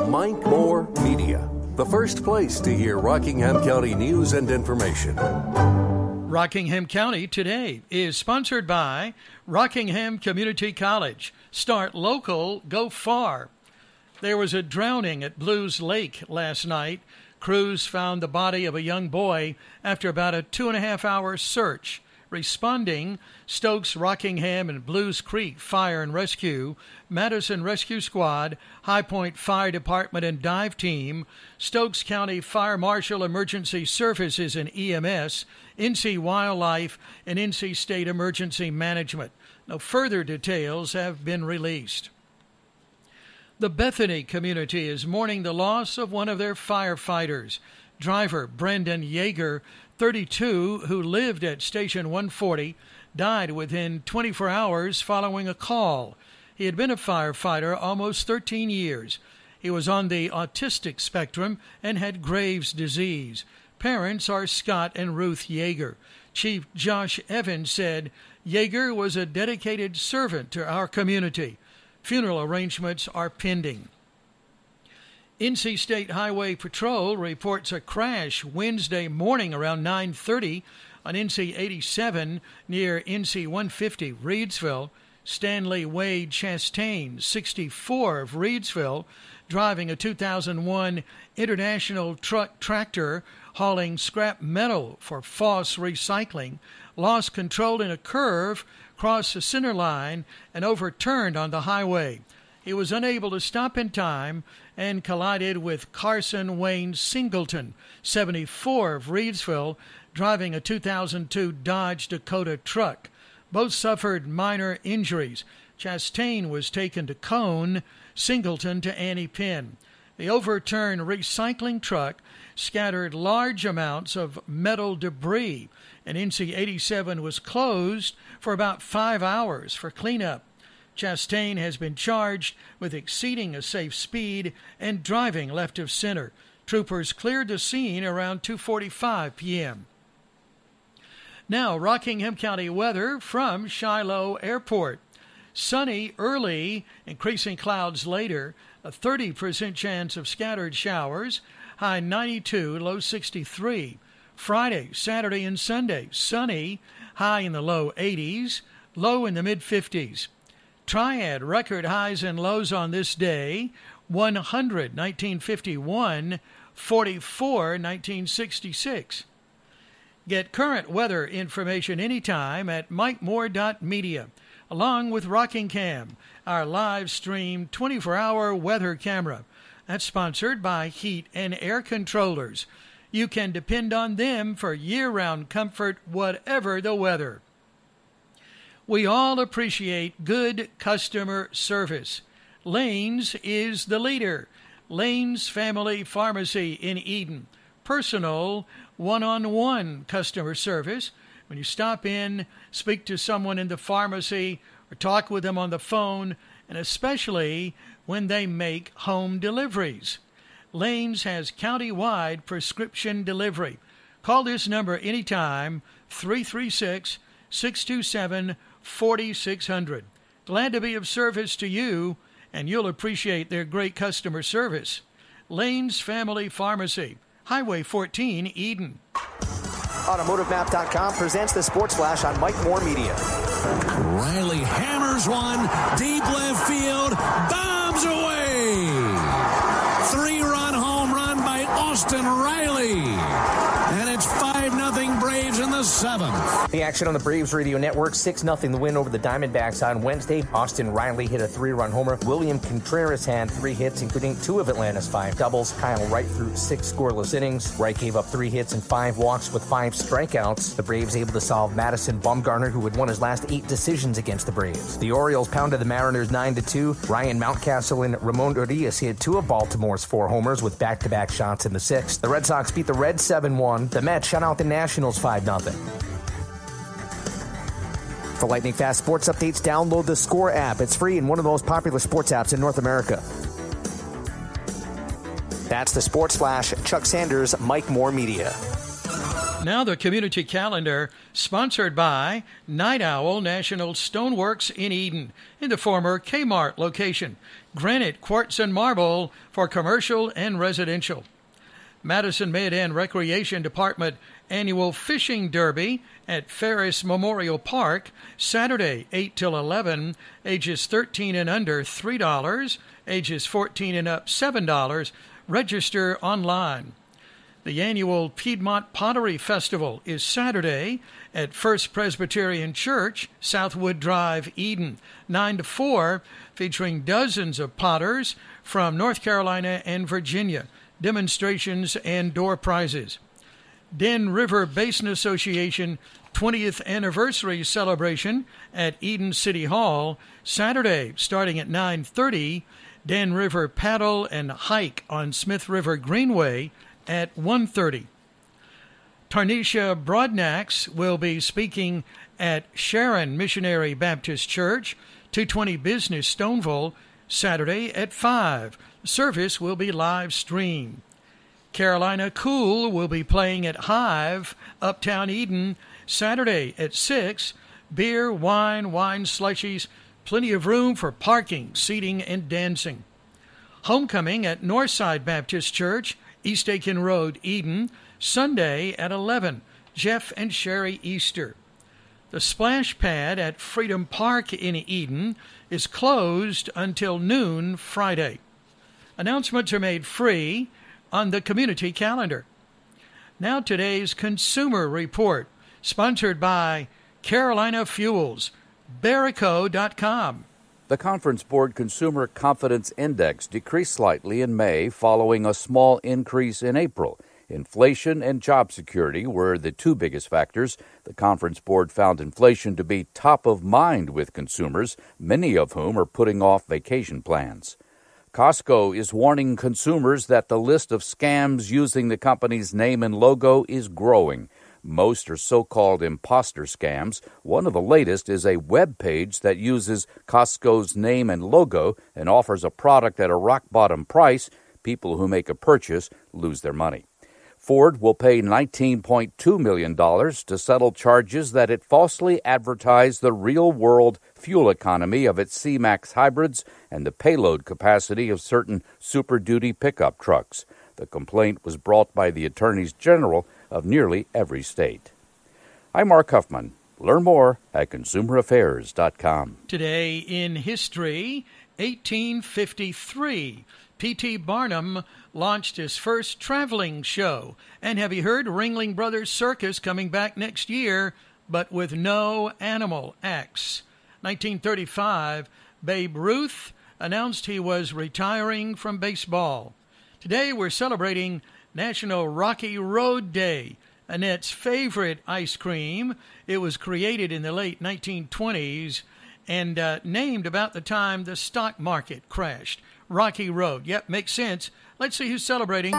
Mike Moore Media, the first place to hear Rockingham County news and information. Rockingham County Today is sponsored by Rockingham Community College. Start local, go far. There was a drowning at Belews Lake last night. Crews found the body of a young boy after about a 2.5-hour search. Responding, Stokes, Rockingham, and Blues Creek Fire and Rescue, Madison Rescue Squad, High Point Fire Department and Dive Team, Stokes County Fire Marshal Emergency Services and EMS, NC Wildlife, and NC State Emergency Management. No further details have been released. The Bethany community is mourning the loss of one of their firefighters. Driver Brendan Yeager, 32, who lived at Station 140, died within 24 hours following a call. He had been a firefighter almost 13 years. He was on the autistic spectrum and had Graves' disease. Parents are Scott and Ruth Yeager. Chief Josh Evans said, Yeager was a dedicated servant to our community. Funeral arrangements are pending. NC State Highway Patrol reports a crash Wednesday morning around 9:30 on NC 87 near NC 150 Reidsville. Stanley Wade Chastain, 64 of Reidsville, driving a 2001 International truck tractor hauling scrap metal for Foss Recycling, lost control in a curve, crossed the center line, and overturned on the highway. He was unable to stop in time and collided with Carson Wayne Singleton, 74 of Reidsville, driving a 2002 Dodge Dakota truck. Both suffered minor injuries. Chastain was taken to Cone, Singleton to Annie Penn. The overturned recycling truck scattered large amounts of metal debris, and NC 87 was closed for about 5 hours for cleanup. Chastain has been charged with exceeding a safe speed and driving left of center. Troopers cleared the scene around 2:45 p.m. Now, Rockingham County weather from Shiloh Airport. Sunny early, increasing clouds later, a 30% chance of scattered showers, high 92, low 63. Friday, Saturday, and Sunday, sunny, high in the low 80s, low in the mid-50s. Triad record highs and lows on this day: 100, 1951, 44, 1966. Get current weather information anytime at mikemore.media, along with Rockingham, our live stream 24-hour weather camera. That's sponsored by Heat and Air Controllers. You can depend on them for year-round comfort, whatever the weather. We all appreciate good customer service. Lane's is the leader. Lane's Family Pharmacy in Eden. Personal, one-on-one customer service. When you stop in, speak to someone in the pharmacy, or talk with them on the phone, and especially when they make home deliveries. Lane's has county-wide prescription delivery. Call this number anytime, 336-627-4600. Glad to be of service to you, and you'll appreciate their great customer service. Lane's Family Pharmacy, Highway 14, Eden. AutomotiveMap.com presents the Sports Flash on Mike Moore Media. Riley hammers one, deep left field, bombs away. 3-run home run by Austin Riley. And it's 5-0 Braves in the 7th. The action on the Braves Radio Network, 6-0 the win over the Diamondbacks on Wednesday. Austin Riley hit a 3-run homer. William Contreras had 3 hits, including 2 of Atlanta's 5 doubles. Kyle Wright threw 6 scoreless innings. Wright gave up 3 hits and 5 walks with 5 strikeouts. The Braves able to solve Madison Bumgarner, who had won his last 8 decisions against the Braves. The Orioles pounded the Mariners 9-2. Ryan Mountcastle and Ramon Urias hit 2 of Baltimore's 4 homers with back-to-back shots in the 6th. The Red Sox beat the Reds 7-1. The Mets shut out the Nationals 5-0. For lightning fast sports updates, download the Score app. It's free and one of the most popular sports apps in North America. That's the Sports Flash. Chuck Sanders, Mike Moore Media. Now the community calendar, sponsored by Night Owl National Stoneworks in Eden, in the former Kmart location. Granite, quartz, and marble for commercial and residential. Madison Mid-End Recreation Department Annual Fishing Derby at Ferris Memorial Park, Saturday, 8 till 11, ages 13 and under, $3, ages 14 and up, $7. Register online. The annual Piedmont Pottery Festival is Saturday at First Presbyterian Church, Southwood Drive, Eden, 9 to 4, featuring dozens of potters from North Carolina and Virginia, demonstrations and door prizes. Den River Basin Association 20th Anniversary Celebration at Eden City Hall, Saturday, starting at 9:30, Den River Paddle and Hike on Smith River Greenway at 1:30. Tarnisha Broadnax will be speaking at Sharon Missionary Baptist Church, 220 Business, Stoneville, Saturday at 5. Service will be live streamed. Carolina Cool will be playing at Hive, Uptown Eden, Saturday at 6. Beer, wine slushies, plenty of room for parking, seating, and dancing. Homecoming at Northside Baptist Church, East Aiken Road, Eden, Sunday at 11. Jeff and Sherry Easter. The splash pad at Freedom Park in Eden is closed until noon Friday. Announcements are made free on the community calendar. Now today's Consumer Report, sponsored by Carolina Fuels, Barrico.com. The Conference Board Consumer Confidence Index decreased slightly in May following a small increase in April. Inflation and job security were the two biggest factors. The Conference Board found inflation to be top of mind with consumers, many of whom are putting off vacation plans. Costco is warning consumers that the list of scams using the company's name and logo is growing. Most are so-called imposter scams. One of the latest is a web page that uses Costco's name and logo and offers a product at a rock-bottom price. People who make a purchase lose their money. Ford will pay $19.2 million to settle charges that it falsely advertised the real-world fuel economy of its C-Max hybrids and the payload capacity of certain Super Duty pickup trucks. The complaint was brought by the attorneys general of nearly every state. I'm Mark Huffman. Learn more at consumeraffairs.com. Today in history, 1853, P.T. Barnum launched his first traveling show. And have you heard Ringling Brothers Circus coming back next year, but with no animal acts? 1935, Babe Ruth announced he was retiring from baseball. Today we're celebrating National Rocky Road Day, Annette's favorite ice cream. It was created in the late 1920s and named about the time the stock market crashed. Rocky Road. Yep, makes sense. Let's see who's celebrating.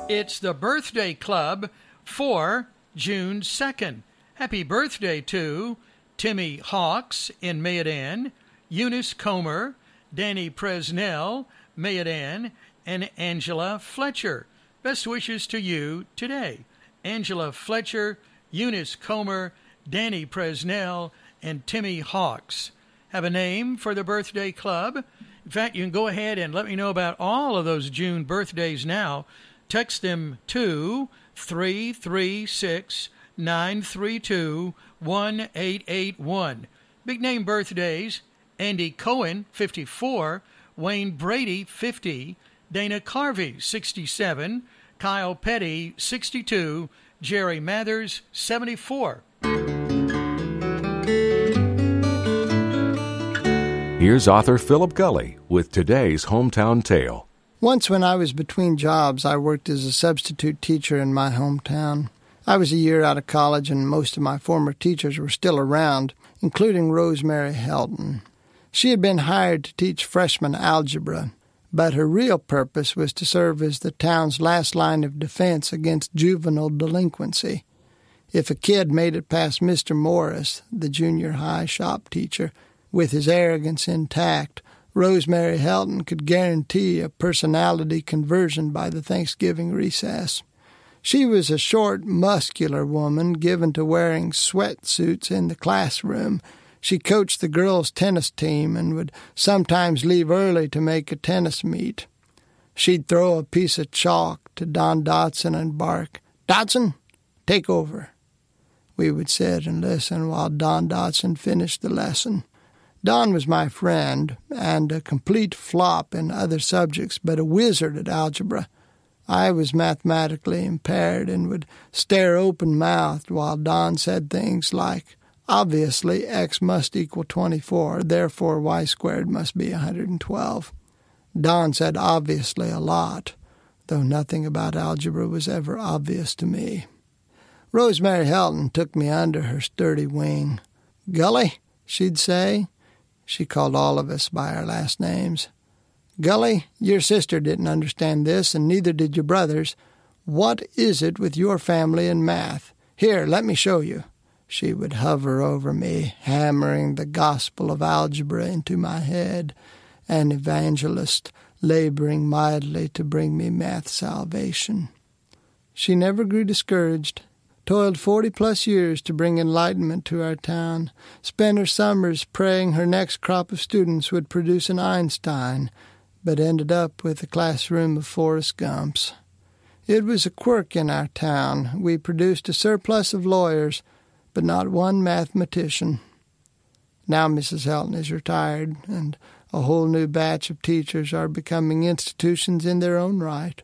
It's the Birthday Club for June 2nd. Happy birthday to Timmy Hawks in Mayodan, Eunice Comer, Danny Presnell, Mayodan, and Angela Fletcher. Best wishes to you today. Angela Fletcher, Eunice Comer, Danny Presnell, and Timmy Hawks. Have a name for the birthday club? In fact, you can go ahead and let me know about all of those June birthdays now. Text them to 336-932-1881. Big name birthdays: Andy Cohen, 54, Wayne Brady, 50, Dana Carvey, 67, Kyle Petty, 62, Jerry Mathers, 74. Here's author Philip Gully with today's Hometown Tale. Once when I was between jobs, I worked as a substitute teacher in my hometown. I was a year out of college, and most of my former teachers were still around, including Rosemary Helton. She had been hired to teach freshman algebra, but her real purpose was to serve as the town's last line of defense against juvenile delinquency. If a kid made it past Mr. Morris, the junior high shop teacher, with his arrogance intact, Rosemary Helton could guarantee a personality conversion by the Thanksgiving recess. She was a short, muscular woman given to wearing sweatsuits in the classroom. She coached the girls' tennis team and would sometimes leave early to make a tennis meet. She'd throw a piece of chalk to Don Dotson and bark, "Dotson, take over." We would sit and listen while Don Dotson finished the lesson. Don was my friend and a complete flop in other subjects, but a wizard at algebra. I was mathematically impaired and would stare open-mouthed while Don said things like, "Obviously, x must equal 24, therefore y squared must be 112. Don said obviously a lot, though nothing about algebra was ever obvious to me. Rosemary Helton took me under her sturdy wing. "Gully," she'd say. She called all of us by our last names. "Gully, your sister didn't understand this, and neither did your brothers. What is it with your family and math? Here, let me show you." She would hover over me, hammering the gospel of algebra into my head, an evangelist laboring mightily to bring me math salvation. She never grew discouraged, toiled 40-plus years to bring enlightenment to our town, spent her summers praying her next crop of students would produce an Einstein, but ended up with a classroom of Forrest Gumps. It was a quirk in our town. We produced a surplus of lawyers, but not one mathematician. Now Mrs. Helton is retired, and a whole new batch of teachers are becoming institutions in their own right.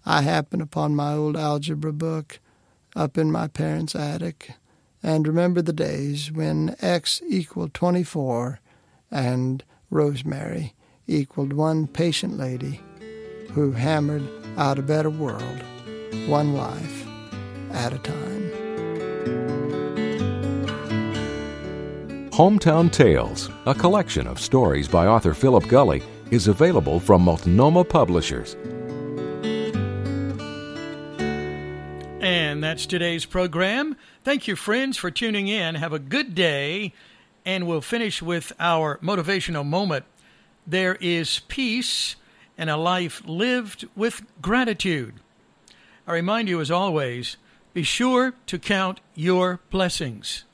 I happen upon my old algebra book up in my parents' attic and remember the days when x equaled 24 and Rosemary equaled one patient lady who hammered out a better world, one life at a time. Hometown Tales, a collection of stories by author Philip Gully, is available from Multnomah Publishers. And that's today's program. Thank you, friends, for tuning in. Have a good day. And we'll finish with our motivational moment. There is peace in a life lived with gratitude. I remind you, as always, be sure to count your blessings.